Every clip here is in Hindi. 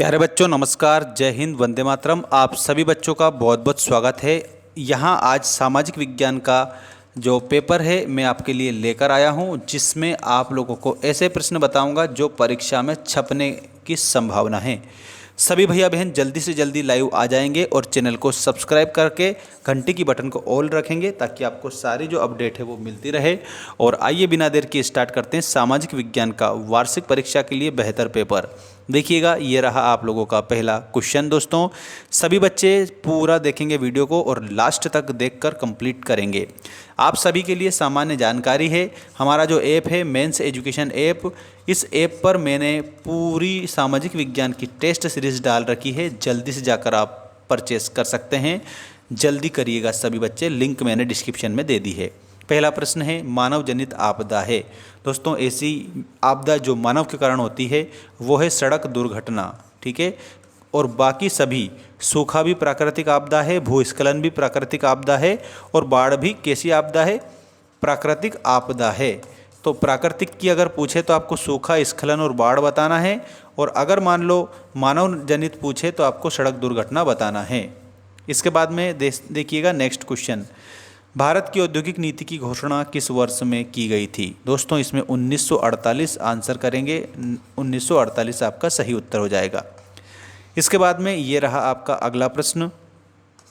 प्यारे बच्चों नमस्कार, जय हिंद, वंदे मातरम। आप सभी बच्चों का बहुत बहुत स्वागत है। यहाँ आज सामाजिक विज्ञान का जो पेपर है मैं आपके लिए लेकर आया हूँ, जिसमें आप लोगों को ऐसे प्रश्न बताऊँगा जो परीक्षा में छपने की संभावना है। सभी भैया बहन जल्दी से जल्दी लाइव आ जाएंगे और चैनल को सब्सक्राइब करके घंटी की बटन को ऑल रखेंगे ताकि आपको सारी जो अपडेट है वो मिलती रहे। और आइए बिना देर के स्टार्ट करते हैं सामाजिक विज्ञान का वार्षिक परीक्षा के लिए बेहतर पेपर। देखिएगा, ये रहा आप लोगों का पहला क्वेश्चन। दोस्तों सभी बच्चे पूरा देखेंगे वीडियो को और लास्ट तक देखकर कंप्लीट करेंगे। आप सभी के लिए सामान्य जानकारी है, हमारा जो ऐप है मेंस एजुकेशन ऐप, इस ऐप पर मैंने पूरी सामाजिक विज्ञान की टेस्ट सीरीज डाल रखी है। जल्दी से जाकर आप परचेस कर सकते हैं, जल्दी करिएगा सभी बच्चे, लिंक मैंने डिस्क्रिप्शन में दे दी है। पहला प्रश्न है, मानव जनित आपदा है। दोस्तों ऐसी आपदा जो मानव के कारण होती है वो है सड़क दुर्घटना, ठीक है। और बाकी सभी, सूखा भी प्राकृतिक आपदा है, भूस्खलन भी प्राकृतिक आपदा है, और बाढ़ भी कैसी आपदा है? प्राकृतिक आपदा है। तो प्राकृतिक की अगर पूछे तो आपको सूखा, स्खलन और बाढ़ बताना है, और अगर मान लो मानव जनित पूछे तो आपको सड़क दुर्घटना बताना है। इसके बाद में देखिएगा नेक्स्ट क्वेश्चन, भारत की औद्योगिक नीति की घोषणा किस वर्ष में की गई थी? दोस्तों इसमें 1948 आंसर करेंगे, 1948 आपका सही उत्तर हो जाएगा। इसके बाद में ये रहा आपका अगला प्रश्न,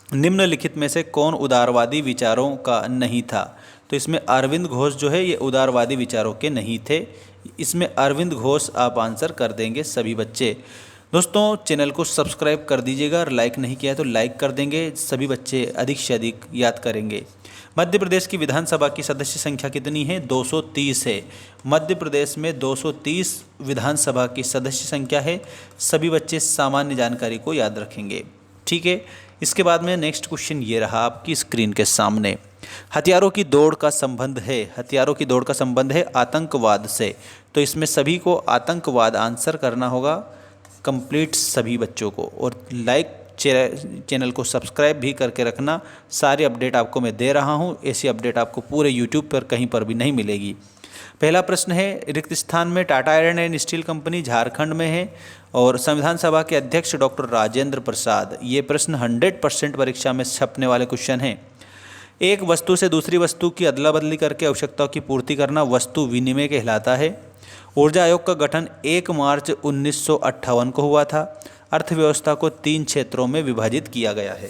निम्नलिखित में से कौन उदारवादी विचारों का नहीं था? तो इसमें अरविंद घोष जो है ये उदारवादी विचारों के नहीं थे। इसमें अरविंद घोष आप आंसर कर देंगे सभी बच्चे। दोस्तों चैनल को सब्सक्राइब कर दीजिएगा, और लाइक नहीं किया है तो लाइक कर देंगे, सभी बच्चे अधिक से अधिक याद करेंगे। मध्य प्रदेश की विधानसभा की सदस्य संख्या कितनी है? 230 है। मध्य प्रदेश में 230 विधानसभा की सदस्य संख्या है। सभी बच्चे सामान्य जानकारी को याद रखेंगे, ठीक है। इसके बाद में नेक्स्ट क्वेश्चन ये रहा आपकी स्क्रीन के सामने, हथियारों की दौड़ का संबंध है, हथियारों की दौड़ का संबंध है आतंकवाद से। तो इसमें सभी को आतंकवाद आंसर करना होगा कंप्लीट सभी बच्चों को, और लाइक चैनल को सब्सक्राइब भी करके रखना। सारी अपडेट आपको मैं दे रहा हूँ, ऐसी अपडेट आपको पूरे यूट्यूब पर कहीं पर भी नहीं मिलेगी। पहला प्रश्न है, रिक्त स्थान में Tata iron and steel company Jharkhand में है, और संविधान सभा के अध्यक्ष डॉक्टर राजेंद्र प्रसाद। ये प्रश्न 100% परीक्षा में छपने वाले क्वेश्चन हैं। एक वस्तु से दूसरी वस्तु की अदला बदली करके आवश्यकताओं की पूर्ति करना वस्तु विनिमय कहलाता है। ऊर्जा आयोग का गठन 1 मार्च 1958 को हुआ था। अर्थव्यवस्था को 3 क्षेत्रों में विभाजित किया गया है।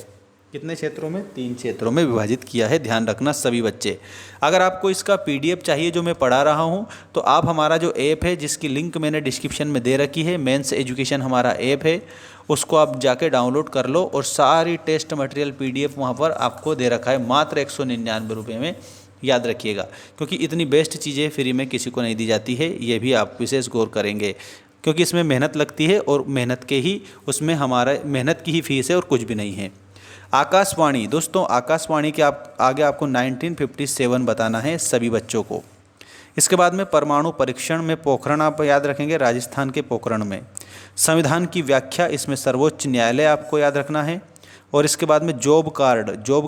कितने क्षेत्रों में? 3 क्षेत्रों में विभाजित किया है, ध्यान रखना सभी बच्चे। अगर आपको इसका PDF चाहिए जो मैं पढ़ा रहा हूँ, तो आप हमारा जो ऐप है जिसकी लिंक मैंने डिस्क्रिप्शन में दे रखी है, मेंस एजुकेशन हमारा ऐप है, उसको आप जाके डाउनलोड कर लो, और सारी टेस्ट मटेरियल PDF वहाँ पर आपको दे रखा है मात्र 199 रुपये में। याद रखिएगा, क्योंकि इतनी बेस्ट चीज़ें फ्री में किसी को नहीं दी जाती है, ये भी आप विशेष गौर करेंगे, क्योंकि इसमें मेहनत लगती है, और मेहनत के ही उसमें हमारा मेहनत की ही फीस है और कुछ भी नहीं है। आकाशवाणी, दोस्तों आकाशवाणी के आगे आपको 1957 बताना है सभी बच्चों को। इसके बाद में परमाणु परीक्षण में पोखरण आप याद रखेंगे, राजस्थान के पोखरण में। संविधान की व्याख्या, इसमें सर्वोच्च न्यायालय आपको याद रखना है। और इसके बाद में जॉब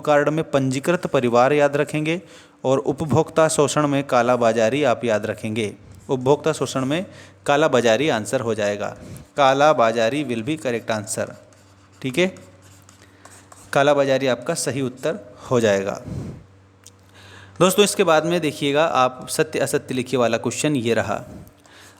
कार्ड में पंजीकृत परिवार याद रखेंगे। और उपभोक्ता शोषण में कालाबाजारी आप याद रखेंगे, उपभोक्ता शोषण में कालाबाजारी आंसर हो जाएगा। कालाबाजारी विल बी करेक्ट आंसर, ठीक है, कालाबाजारी आपका सही उत्तर हो जाएगा। दोस्तों इसके बाद में देखिएगा आप सत्य असत्य लिखिए वाला क्वेश्चन ये रहा,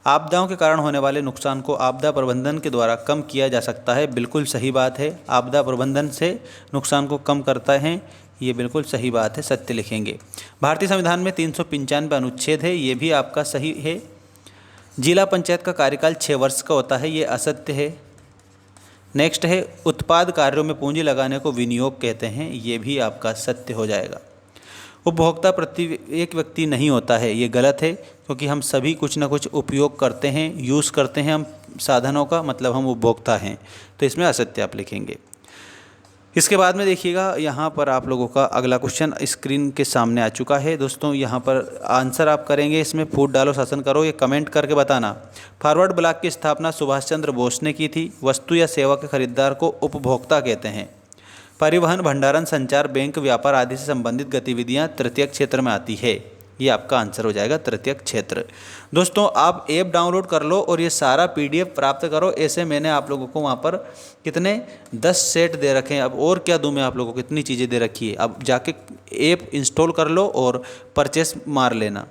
आपदाओं के कारण होने वाले नुकसान को आपदा प्रबंधन के द्वारा कम किया जा सकता है। बिल्कुल सही बात है, आपदा प्रबंधन से नुकसान को कम करता है, ये बिल्कुल सही बात है, सत्य लिखेंगे। भारतीय संविधान में 395 अनुच्छेद है, ये भी आपका सही है। जिला पंचायत का कार्यकाल 6 वर्ष का होता है, ये असत्य है। नेक्स्ट है, उत्पाद कार्यों में पूंजी लगाने को विनियोग कहते हैं, ये भी आपका सत्य हो जाएगा। उपभोक्ता प्रति एक व्यक्ति नहीं होता है, ये गलत है, क्योंकि हम सभी कुछ ना कुछ उपयोग करते हैं, यूज़ करते हैं हम साधनों का, मतलब हम उपभोक्ता हैं, तो इसमें असत्य आप लिखेंगे। इसके बाद में देखिएगा यहाँ पर आप लोगों का अगला क्वेश्चन स्क्रीन के सामने आ चुका है। दोस्तों यहाँ पर आंसर आप करेंगे, इसमें फूट डालो शासन करो, ये कमेंट करके बताना। फॉरवर्ड ब्लॉक की स्थापना सुभाष चंद्र बोस ने की थी। वस्तु या सेवा के खरीदार को उपभोक्ता कहते हैं। परिवहन, भंडारण, संचार, बैंक, व्यापार आदि से संबंधित गतिविधियाँ तृतीय क्षेत्र में आती है, ये आपका आंसर हो जाएगा तृतीयक क्षेत्र। दोस्तों आप ऐप डाउनलोड कर लो और ये सारा PDF प्राप्त करो। ऐसे मैंने आप लोगों को वहाँ पर कितने 10 सेट दे रखे हैं। अब और क्या दूँ मैं आप लोगों को, कितनी चीज़ें दे रखी है। अब जाके ऐप इंस्टॉल कर लो और परचेस मार लेना।